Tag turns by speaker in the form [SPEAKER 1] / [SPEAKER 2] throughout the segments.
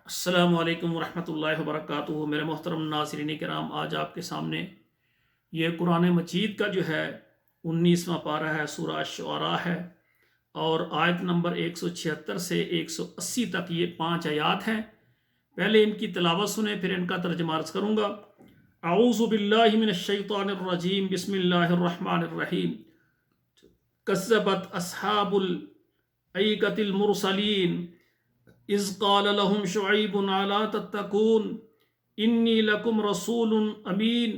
[SPEAKER 1] السلام علیکم ورحمۃ اللہ وبرکاتہ۔ میرے محترم ناظرین کرام، آج آپ کے سامنے یہ قرآن مجید کا جو ہے 19واں پارہ ہے، سورہ شعراء ہے، اور آیت نمبر 176 سے 180 تک یہ 5 آیات ہیں۔ پہلے ان کی تلاوت سنیں، پھر ان کا ترجمہ عرض کروں گا۔ اعوذ باللہ من الشیطان الرجیم، بسم اللہ الرحمن الرحیم۔ کذبت اصحاب الایکۃ المرسلین اذ قال لهم شعیب الا تتقون انی لکم رسول امین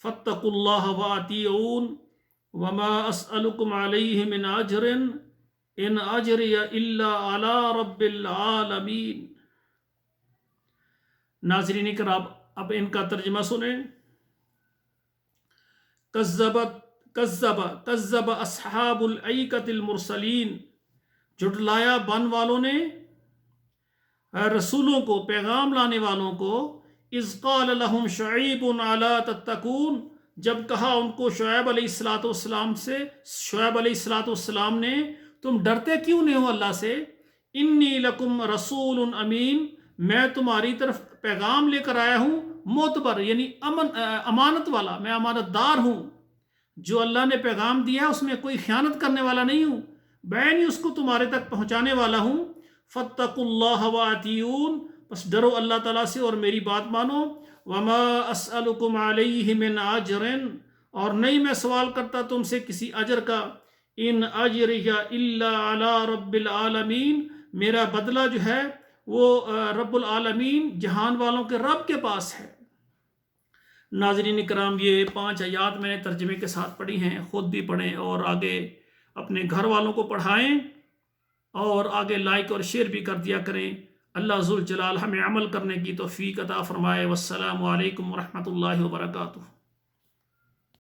[SPEAKER 1] فاتقوا اللہ واطیعون وما اسألکم علیہ من اجر ان اجری الا علی رب العالمین۔ ناظرین کرام، اب ان کا ترجمہ سنیں۔ کذب اصحاب الایکۃ المرسلین، جھٹلایا بن والوں نے رسولوں کو، پیغام لانے والوں کو۔ اذ قال لهم شعیب الا تتقون، جب کہا ان کو شعیب علیہ السلام نے، تم ڈرتے کیوں نہیں ہو اللہ سے؟ انی لکم رسول امین، میں تمہاری طرف پیغام لے کر آیا ہوں، معتبر یعنی امانت والا، میں امانت دار ہوں۔ جو اللہ نے پیغام دیا اس میں کوئی خیانت کرنے والا نہیں ہوں، میں اس کو تمہارے تک پہنچانے والا ہوں۔ فاتقوا اللہ واطیعون، بس ڈرو اللہ تعالیٰ سے اور میری بات مانو۔ وما اسألکم علیہ من اجر، اور نہیں میں سوال کرتا تم سے کسی اجر کا۔ ان اجری الا علی رب العالمین، میرا بدلہ جو ہے وہ رب العالمین، جہان والوں کے رب کے پاس ہے۔ ناظرین کرام، یہ 5 آیات میں نے ترجمے کے ساتھ پڑھی ہیں، خود بھی پڑھیں اور آگے اپنے گھر والوں کو پڑھائیں، اور آگے لائک اور شیئر بھی کر دیا کریں۔ اللہ ذوالجلال ہمیں عمل کرنے کی توفیق عطا فرمائے۔ والسلام علیکم ورحمۃ اللہ وبرکاتہ۔